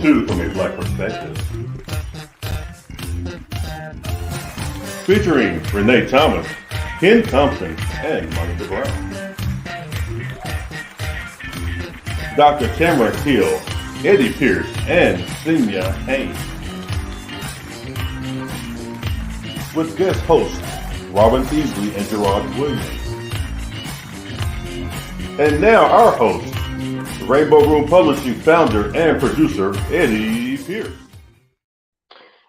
Volume 2 from a Black Perspective. Featuring Renee Thomas, Ken Thompson, and Monica Brown. Dr. Tamara Hill, Eddie Pierce, and Simia Haynes. With guest hosts Robin Easley and Gerard Williams. And now our host, Rainbow Room Publishing founder and producer, Eddie Pierce.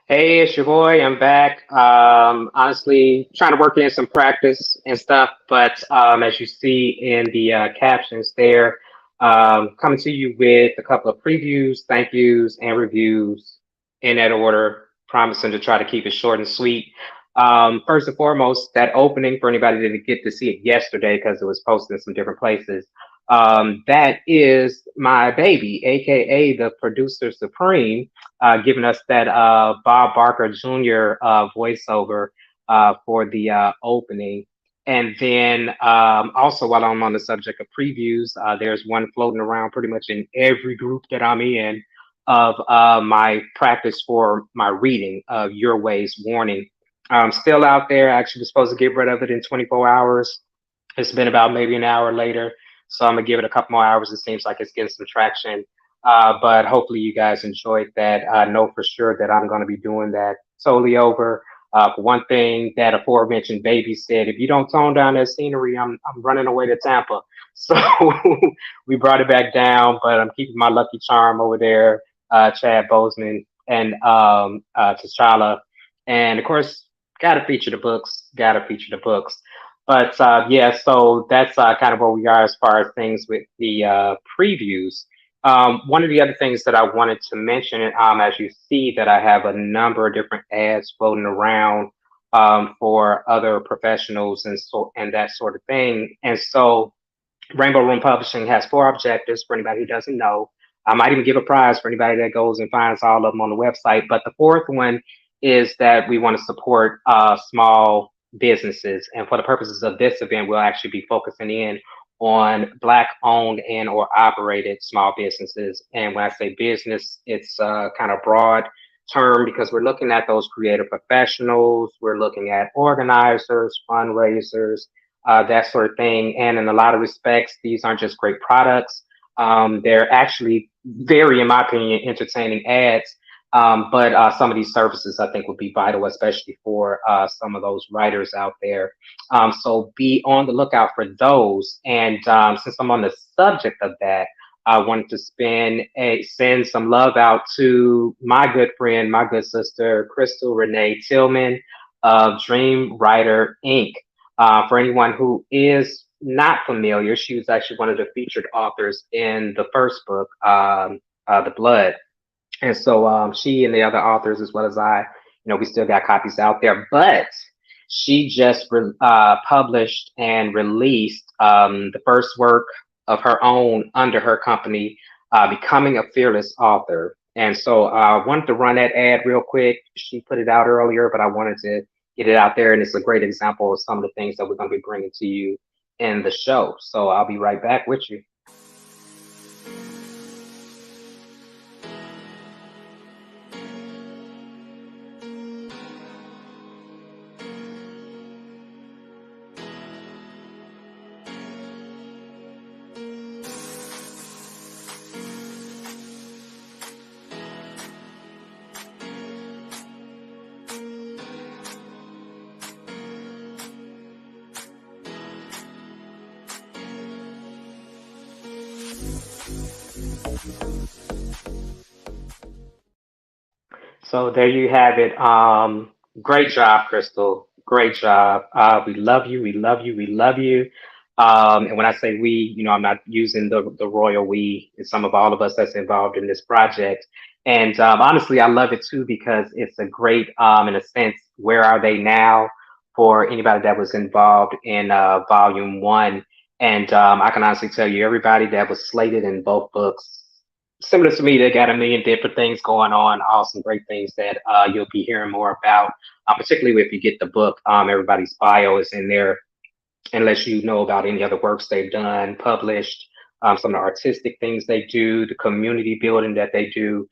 Hey, it's your boy. I'm back. Honestly, trying to work in some practice and stuff, but as you see in the captions there, coming to you with a couple of previews, thank yous, and reviews in that order, promising to try to keep it short and sweet. First and foremost, that opening, for anybody that didn't get to see it yesterday because it was posted in some different places, that is my baby, aka the producer supreme, giving us that Bob Barker Jr. Voiceover for the opening. And then also, while I'm on the subject of previews, there's one floating around pretty much in every group that I'm in of my practice for my reading of Your Ways Warning. Still out there. I actually was supposed to get rid of it in 24 hours. It's been about maybe an hour later. So I'm going to give it a couple more hours. It seems like it's getting some traction. But hopefully you guys enjoyed that. I know for sure that I'm going to be doing that solely over. For one thing, that aforementioned baby said, if you don't tone down that scenery, I'm running away to Tampa. So we brought it back down, but I'm keeping my lucky charm over there, Chad Boseman and T'Challa. And of course, gotta feature the books. But yeah, so that's kind of where we are as far as things with the previews. One of the other things that I wanted to mention, as you see that I have a number of different ads floating around for other professionals and that sort of thing. And so Rainbow Room Publishing has 4 objectives for anybody who doesn't know. I might even give a prize for anybody that goes and finds all of them on the website. But the 4th one is that we want to support small businesses. And for the purposes of this event, we'll actually be focusing in on Black owned and or operated small businesses. And when I say business, it's kind of broad term because we're looking at those creative professionals, we're looking at organizers, fundraisers, that sort of thing. And in a lot of respects, these aren't just great products. They're actually very, in my opinion, entertaining ads. But some of these services I think would be vital, especially for some of those writers out there. So be on the lookout for those. And since I'm on the subject of that, I wanted to send some love out to my good friend, my good sister, Crystal Renee Tillman of Dream Writer Inc. For anyone who is not familiar, she was actually one of the featured authors in the first book, The Blood. And so she and the other authors, as well as I, we still got copies out there. But she just published and released the first work of her own under her company, Becoming a Fearless Author. And so I wanted to run that ad real quick. She put it out earlier, but I wanted to get it out there. And it's a great example of some of the things that we're going to be bringing to you in the show. So I'll be right back with you. So there you have it. Great job, Crystal. Great job. We love you. We love you. We love you. And when I say we, I'm not using the royal we. It's some of all of us that's involved in this project. And honestly, I love it too because it's a great, in a sense, where are they now for anybody that was involved in volume 1. And I can honestly tell you, everybody that was slated in both books, similar to me, they got a million different things going on, awesome, great things that you'll be hearing more about, particularly if you get the book. Everybody's bio is in there, unless you know about any other works they've done, published, some of the artistic things they do, the community building that they do.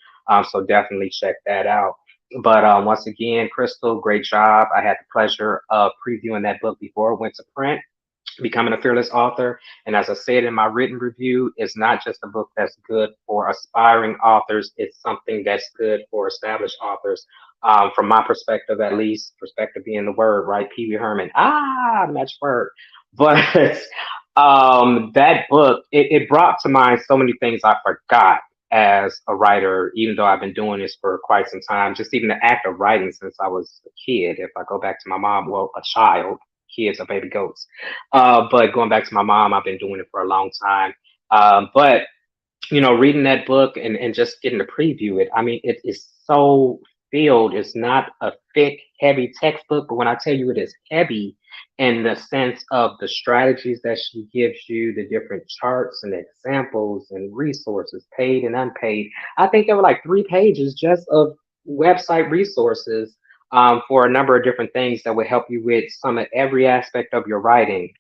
So definitely check that out. But once again, Crystal, great job. I had the pleasure of previewing that book before it went to print, Becoming a Fearless Author. And as I said in my written review, it's not just a book that's good for aspiring authors, it's something that's good for established authors. From my perspective, at least, perspective being the word, right? Pee Wee Herman. Match word. But that book, it brought to mind so many things I forgot as a writer, even though I've been doing this for quite some time, just even the act of writing since I was a kid. If I go back to my mom, well, a child, kids are baby goats. But going back to my mom, I've been doing it for a long time. But reading that book and just getting to preview it, I mean, it is so filled. It's not a thick, heavy textbook, but when I tell you it is heavy in the sense of the strategies that she gives you, the different charts and examples and resources, paid and unpaid. I think there were like 3 pages just of website resources for a number of different things that would help you with some of every aspect of your writing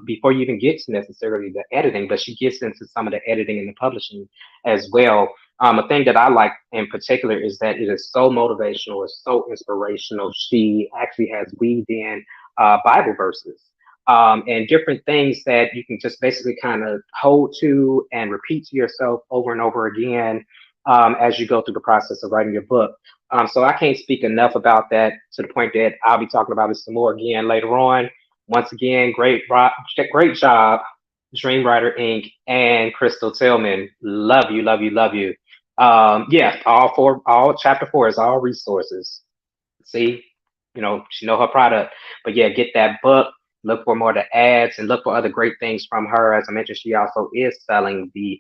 before you even get to necessarily the editing, but she gets into some of the editing and the publishing as well. A thing that I like in particular is that it is so motivational, it's so inspirational. She actually has weaved in Bible verses and different things that you can just basically kind of hold to and repeat to yourself over and over again as you go through the process of writing your book. So I can't speak enough about that to the point that I'll be talking about it some more again later on. Once again, great job, Dreamwriter Inc. and Crystal Tillman. Love you, love you, love you. All chapter 4 is all resources. See, she know her product, but yeah, get that book. Look for more of the ads and look for other great things from her. As I mentioned, she also is selling the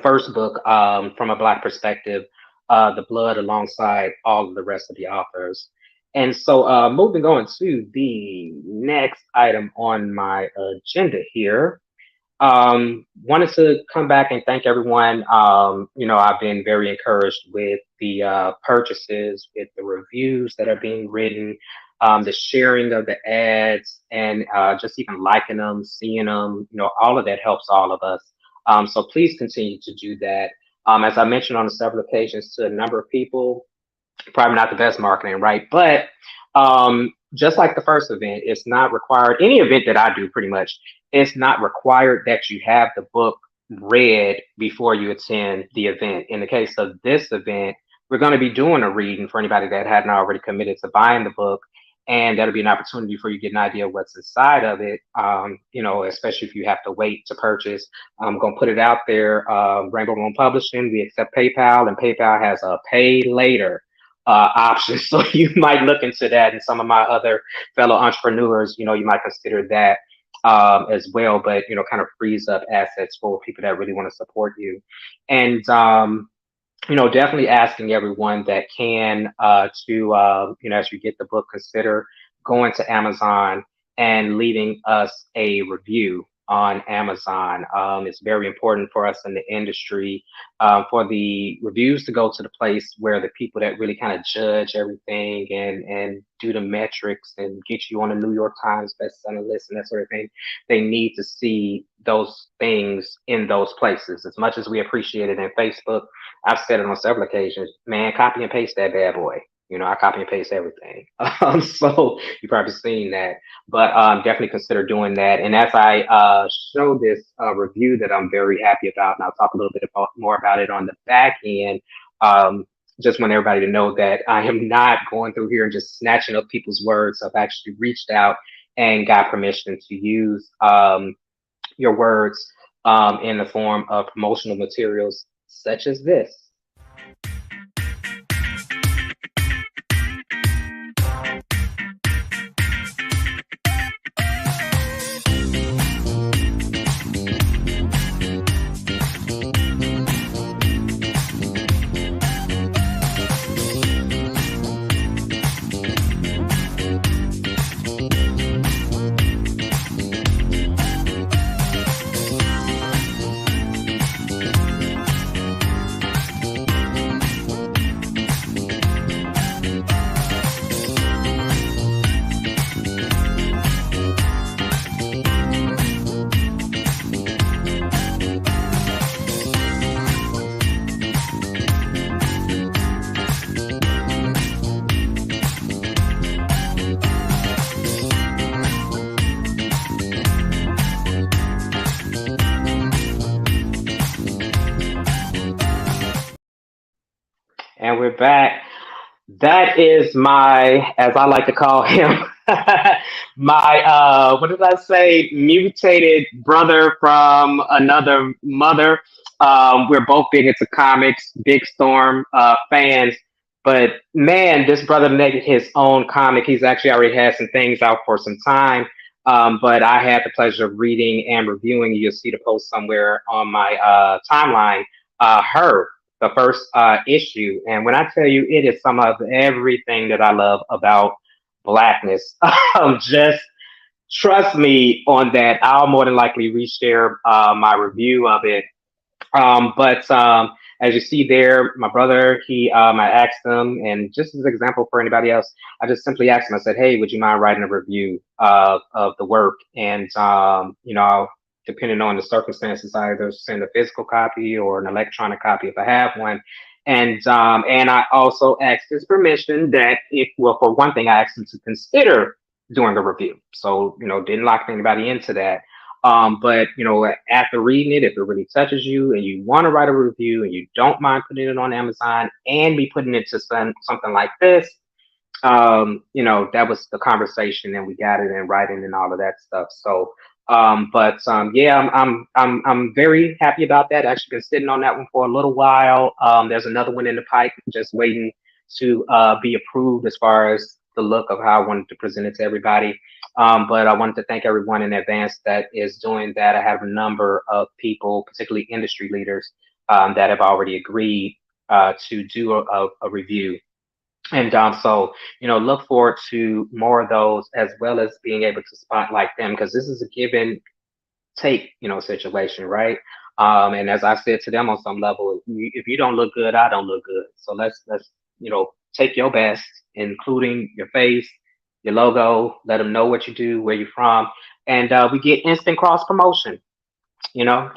first book from a Black perspective, The Blood, alongside all of the rest of the authors. And so moving on to the next item on my agenda here, wanted to come back and thank everyone. I've been very encouraged with the purchases, with the reviews that are being written, the sharing of the ads, and just even liking them, seeing them, all of that helps all of us. So please continue to do that. As I mentioned on several occasions to a number of people, probably not the best marketing, right? But just like the first event, it's not required. Any event that I do, pretty much, it's not required that you have the book read before you attend the event. In the case of this event, we're going to be doing a reading for anybody that hadn't already committed to buying the book. And that'll be an opportunity for you to get an idea of what's inside of it, especially if you have to wait to purchase. I'm going to put it out there. Rainbow Room Publishing, we accept PayPal, and PayPal has a pay later option. So you might look into that. And some of my other fellow entrepreneurs, you might consider that as well, but, kind of frees up assets for people that really want to support you. And, definitely asking everyone that can to, as you get the book, consider going to Amazon and leaving us a review on Amazon. It's very important for us in the industry for the reviews to go to the place where the people that really kind of judge everything and do the metrics and get you on the New York Times bestseller list and that sort of thing, they need to see those things in those places. As much as we appreciate it in Facebook, I've said it on several occasions, man, copy and paste that bad boy. I copy and paste everything. So you've probably seen that, but definitely consider doing that. And as I show this review that I'm very happy about, and I'll talk a little bit more about it on the back end, just want everybody to know that I am not going through here and just snatching up people's words. I've actually reached out and got permission to use your words in the form of promotional materials such as this. And we're back. That is my, as I like to call him, my what did I say? Mutated brother from another mother. We're both big into comics, Big Storm fans. But man, this brother made his own comic. He's actually already had some things out for some time. But I had the pleasure of reading and reviewing. You'll see the post somewhere on my timeline. Her the first issue. And when I tell you, it is some of everything that I love about blackness. Just trust me on that. I'll more than likely reshare my review of it. But as you see there, my brother, I asked him, and just as an example for anybody else, I just simply asked him. I said, "Hey, would you mind writing a review of the work?" And depending on the circumstances, I either send a physical copy or an electronic copy if I have one. And I also asked his permission that if, well, for one thing, I asked him to consider doing a review. So didn't lock anybody into that. But after reading it, if it really touches you and you want to write a review and you don't mind putting it on Amazon and me putting it to something like this, that was the conversation, and we got it in writing and all of that stuff. So, yeah, I'm very happy about that. Actually, been sitting on that one for a little while. There's another one in the pipe, just waiting to be approved as far as the look of how I wanted to present it to everybody. But I wanted to thank everyone in advance that is doing that. I have a number of people, particularly industry leaders, that have already agreed to do a review. And so, look forward to more of those, as well as being able to spotlight them, because this is a give and take, situation, right? And as I said to them on some level, if you don't look good, I don't look good. So let's take your best, including your face, your logo. Let them know what you do, where you're from, and we get instant cross promotion.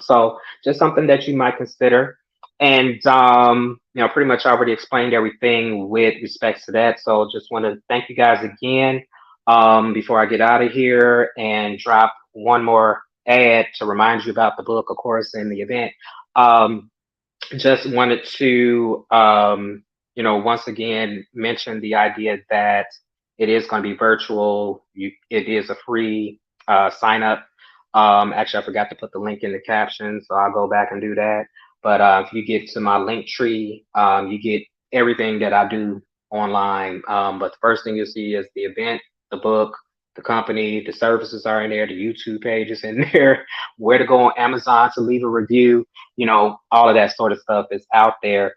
So just something that you might consider. And pretty much already explained everything with respects to that. So just want to thank you guys again before I get out of here and drop one more ad to remind you about the book, of course, and the event. Just wanted to once again mention the idea that it is going to be virtual. It is a free sign up. Actually, I forgot to put the link in the caption, so I'll go back and do that. But if you get to my link tree, you get everything that I do online. But the first thing you'll see is the event, the book, the company, the services are in there, the YouTube page is in there, where to go on Amazon to leave a review, all of that sort of stuff is out there.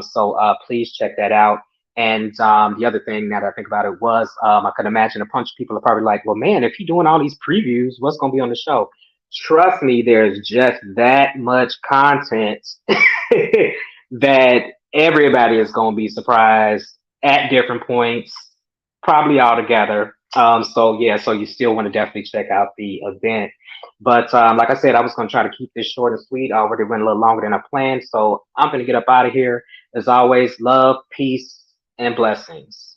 So please check that out. And the other thing that I think about it was, I could imagine a bunch of people are probably like, well, man, if you're doing all these previews, what's going to be on the show? Trust me, there's just that much content that everybody is going to be surprised at different points, probably all together. So you still want to definitely check out the event. But like I said, I was going to try to keep this short and sweet. I already went a little longer than I planned. So I'm going to get up out of here. As always, love, peace, and blessings.